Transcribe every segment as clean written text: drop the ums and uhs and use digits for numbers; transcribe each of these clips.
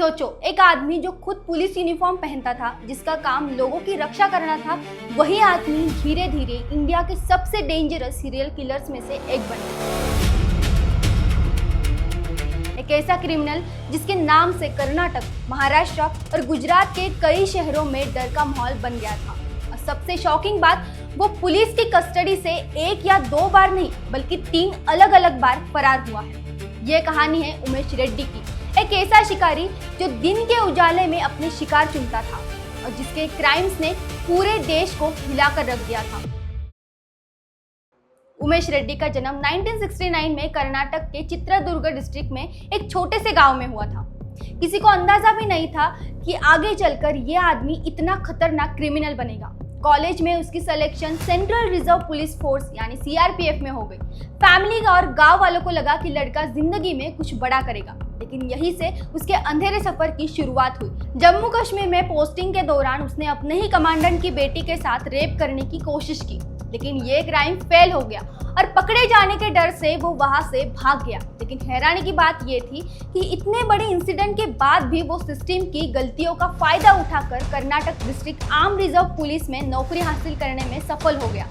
सोचो, एक आदमी जो खुद पुलिस यूनिफॉर्म पहनता था, जिसका काम लोगों की रक्षा करना था, वही आदमी धीरे धीरे इंडिया के सबसे डेंजरस सीरियल किलर्स में से एक बन गया। एक ऐसा क्रिमिनल जिसके नाम से कर्नाटक, महाराष्ट्र और गुजरात के कई शहरों में डर का माहौल बन गया था। और सबसे शॉकिंग बात, वो पुलिस की कस्टडी से एक या दो बार नहीं बल्कि 3 अलग अलग बार फरार हुआ है। ये कहानी है उमेश रेड्डी की, एक ऐसा शिकारी जो दिन के उजाले में अपने शिकार चुनता था और जिसके क्राइम्स ने पूरे देश को हिलाकर रख दिया था। उमेश रेड्डी का जन्म 1969 में कर्नाटक के चित्रदुर्ग डिस्ट्रिक्ट में एक छोटे से गांव में हुआ था। किसी को अंदाजा भी नहीं था कि आगे चलकर यह आदमी इतना खतरनाक क्रिमिनल बनेगा। कॉलेज में उसकी selection central reserve police force यानी सीआरपीएफ में हो गई। फैमिली और गांव वालों को लगा कि लड़का जिंदगी में कुछ बड़ा करेगा, लेकिन यहीं से उसके अंधेरे सफर की शुरुआत हुई। जम्मू कश्मीर में पोस्टिंग के दौरान उसने अपने ही कमांडेंट की बेटी के साथ रेप करने की कोशिश की, लेकिन ये क्राइम फेल हो गया और पकड़े जाने के डर से वो वहां से भाग गया। लेकिन हैरानी की बात ये थी कि इतने बड़े इंसिडेंट के बाद भी वो सिस्टम की गलतियों का फायदा उठाकर Karnataka district arm reserve police में नौकरी हासिल करने में सफल हो गया।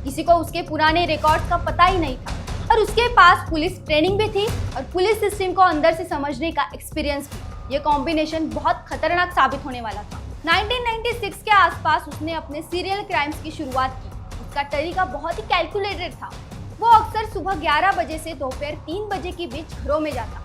किसी को उसके पुराने रिकॉर्ड का पता ही नहीं था और उसके पास पुलिस ट्रेनिंग भी थी और पुलिस सिस्टम को अंदर से समझने का एक्सपीरियंस भी। ये कॉम्बिनेशन बहुत खतरनाक साबित होने वाला था। 1996 के आसपास उसने अपने सीरियल क्राइम्स की शुरुआत की। उसका तरीका बहुत ही कैलकुलेटेड था। वो अक्सर सुबह 11 बजे से दोपहर 3 बजे के बीच घरों में जाता।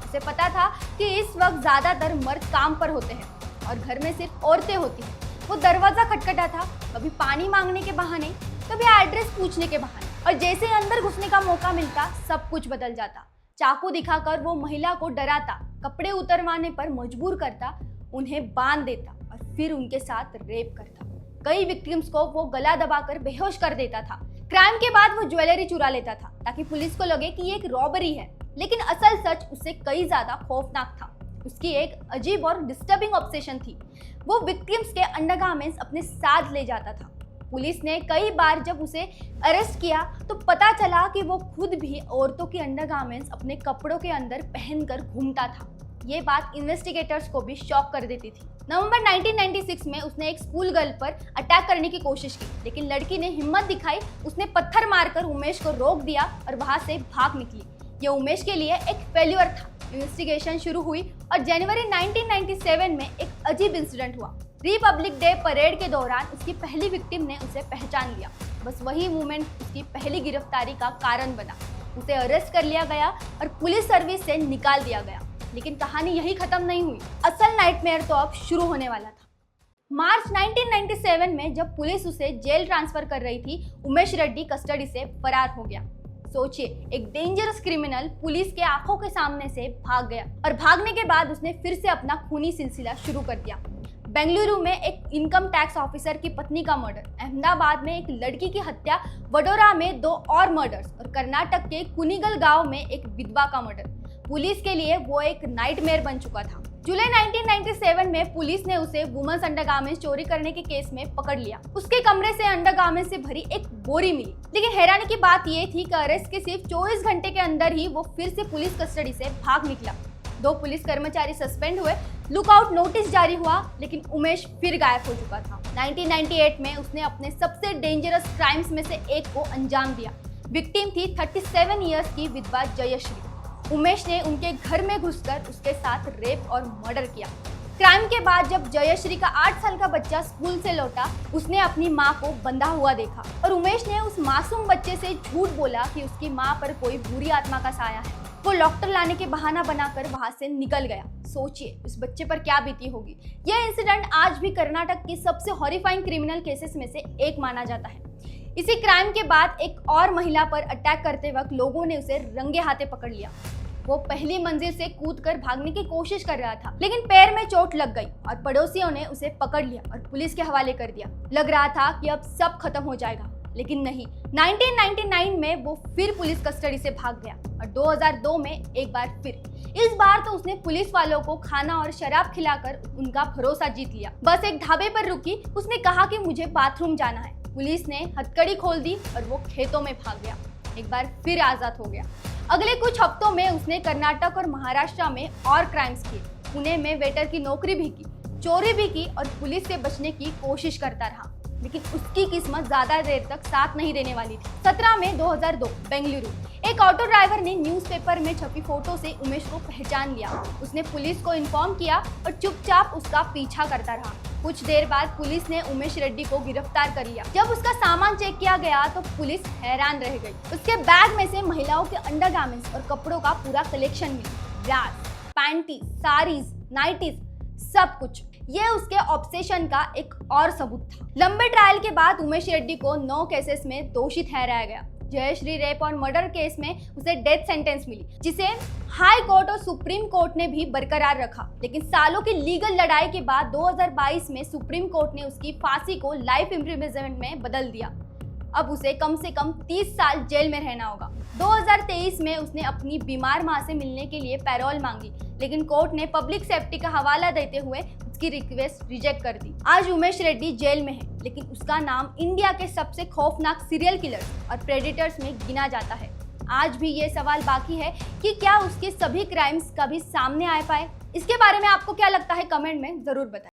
उसे पता था कि इस वक्त ज्यादातर मर्द काम पर होते हैं और घर में सिर्फ औरतें होती हैं। वो दरवाजा खटखटाता, कभी पानी मांगने के बहाने, कभी एड्रेस पूछने के बहाने, और जैसे ही अंदर घुसने का मौका मिलता सब कुछ बदल जाता। चाकू दिखाकर वो महिला को डराता, कपड़े उतरवाने पर मजबूर करता, उन्हें बांध देता और फिर उनके साथ रेप करता। कई विक्टिम्स को वो गला दबाकर बेहोश कर देता था। क्राइम के बाद वो ज्वेलरी चुरा लेता था ताकि पुलिस को लगे कि ये एक रॉबरी है, लेकिन असल सच उससे कई ज्यादा खौफनाक था। उसकी एक अजीब और डिस्टर्बिंग ऑब्सेशन थी। वो विक्टिम्स के अंडरगारमेंट्स अपने साथ ले जाता था। पुलिस ने कई बार जब उसे अरेस्ट किया तो पता चला कि वो खुद भी औरतों के अंडरगारमेंट्स अपने कपड़ों के अंदर पहनकर घूमता था। ये बात इन्वेस्टिगेटर्स को भी शॉक कर देती थी। नवंबर 1996 में उसने एक स्कूल गर्ल पर अटैक करने की कोशिश की, लेकिन लड़की ने हिम्मत दिखाई। उसने पत्थर मारकर उमेश को रोक दिया और वहां से भाग निकली। ये उमेश के लिए एक फेल्यूर था। इन्वेस्टिगेशन शुरू हुई और जनवरी 1997 में एक अजीब इंसिडेंट हुआ। रिपब्लिक डे परेड के दौरान उसकी पहली विक्टिम ने उसे पहचान लिया। बस वही मूवमेंट उसकी पहली गिरफ्तारी का कारण बना। उसे अरेस्ट कर लिया गया और पुलिस सर्विस से निकाल दिया गया। लेकिन कहानी यही खत्म नहीं हुई। असल नाइटमेयर तो अब शुरू होने वाला था। मार्च 1997 में जब पुलिस उसे जेल ट्रांसफर कर रही थी, उमेश रेड्डी कस्टडी से फरार हो गया। सोचिए, एक डेंजरस क्रिमिनल पुलिस के आंखों के सामने से भाग गया और भागने के बाद उसने फिर से अपना खूनी सिलसिला शुरू कर दिया। बेंगलुरु में एक इनकम टैक्स ऑफिसर की पत्नी का मर्डर, अहमदाबाद में एक लड़की की हत्या, वडोदरा में 2 और मर्डर्स और कर्नाटक के कुनिगल गांव में एक विधवा का मर्डर। पुलिस के लिए वो एक नाइटमेयर बन चुका था। जुलाई 1997 में पुलिस ने उसे वुमेन्स अंडरगारमेंट्स चोरी करने के केस में पकड़ लिया। उसके कमरे से अंडरगारमेंट्स से भरी एक बोरी मिली, लेकिन हैरानी की बात ये थी कि अरेस्ट के सिर्फ 24 घंटे के अंदर ही वो फिर से पुलिस कस्टडी से भाग निकला। 2 पुलिस कर्मचारी सस्पेंड हुए, लुकआउट नोटिस जारी हुआ, लेकिन उमेश फिर गायब हो चुका था। 1998 में उसने अपने सबसे डेंजरस क्राइम्स में से एक को अंजाम दिया। विक्टिम थी 37 इयर्स की विधवा जयश्री। उमेश ने उनके घर में घुसकर उसके साथ रेप और मर्डर किया। क्राइम के बाद जब जयश्री का 8 साल का बच्चा स्कूल से लौटा, उसने अपनी मां को बंधा हुआ देखा और उमेश ने उस मासूम बच्चे से झूठ बोला कि उसकी मां पर कोई बुरी आत्मा का साया है। वो डॉक्टर लाने के बहाना बनाकर वहां से निकल गया। सोचिए उस बच्चे पर क्या बीती होगी। यह इंसिडेंट आज भी कर्नाटक की सबसे हॉरिफाइंग क्रिमिनल केसेस में से एक माना जाता है। इसी क्राइम के बाद एक और महिला पर अटैक करते वक्त लोगों ने उसे रंगे हाथे पकड़ लिया। वो पहली मंजिल से कूदकर भागने की कोशिश कर रहा था, लेकिन पैर में चोट लग गई और पड़ोसियों ने उसे पकड़ लिया और पुलिस के हवाले कर दिया। लग रहा था कि अब सब खत्म हो जाएगा, लेकिन नहीं। 1999 में वो फिर पुलिस कस्टडी से भाग गया और 2002 में एक बार फिर। इस बार तो उसने पुलिस वालों को खाना और शराब खिलाकर उनका भरोसा जीत लिया। बस एक ढाबे पर रुकी, उसने कहा कि मुझे बाथरूम जाना है। पुलिस ने हथकड़ी खोल दी और वो खेतों में भाग गया। एक बार फिर आजाद हो गया। अगले कुछ हफ्तों में उसने कर्नाटक और महाराष्ट्र में और क्राइम्स किए। पुणे में वेटर की नौकरी भी की, चोरी भी की और पुलिस से बचने की कोशिश करता रहा, लेकिन उसकी किस्मत ज्यादा देर तक साथ नहीं देने वाली थी। 17 मई 2002 बेंगलुरु, एक ऑटो ड्राइवर ने न्यूज़पेपर में छपी फोटो से उमेश को पहचान लिया। उसने पुलिस को इन्फॉर्म किया और चुपचाप उसका पीछा करता रहा। कुछ देर बाद पुलिस ने उमेश रेड्डी को गिरफ्तार कर लिया। जब उसका सामान चेक किया गया तो पुलिस हैरान रह गई। उसके बैग में से महिलाओं के अंडरगारमेंट्स और कपड़ों का पूरा कलेक्शन मिला। ब्रास, पैंटी, साड़ीज, नाइटीज, सब कुछ। ये उसके ऑब्सेशन का एक और सबूत था। लंबे ट्रायल के बाद उमेश रेड्डी को 9 केसेस में दोषी ठहराया गया। जयश्री रेप और मर्डर केस में उसे डेथ सेंटेंस मिली, जिसे हाई कोर्ट और सुप्रीम कोर्ट ने भी बरकरार रखा। लेकिन सालों की लीगल लड़ाई के बाद 2022 में सुप्रीम कोर्ट ने उसकी फांसी को लाइफ इम्प्रिजनमेंट में बदल दिया। अब उसे कम से कम 30 साल जेल में रहना होगा। 2023 में उसने अपनी बीमार मां से मिलने के लिए पैरोल मांगी, लेकिन कोर्ट ने पब्लिक सेफ्टी का हवाला देते हुए उसकी रिक्वेस्ट रिजेक्ट कर दी। आज उमेश रेड्डी जेल में है, लेकिन उसका नाम इंडिया के सबसे खौफनाक सीरियल किलर्स और प्रेडेटर्स में गिना जाता है। आज भी ये सवाल बाकी है कि क्या उसके सभी क्राइम्स कभी सामने आ पाए। इसके बारे में आपको क्या लगता है, कमेंट में जरूर बताएं।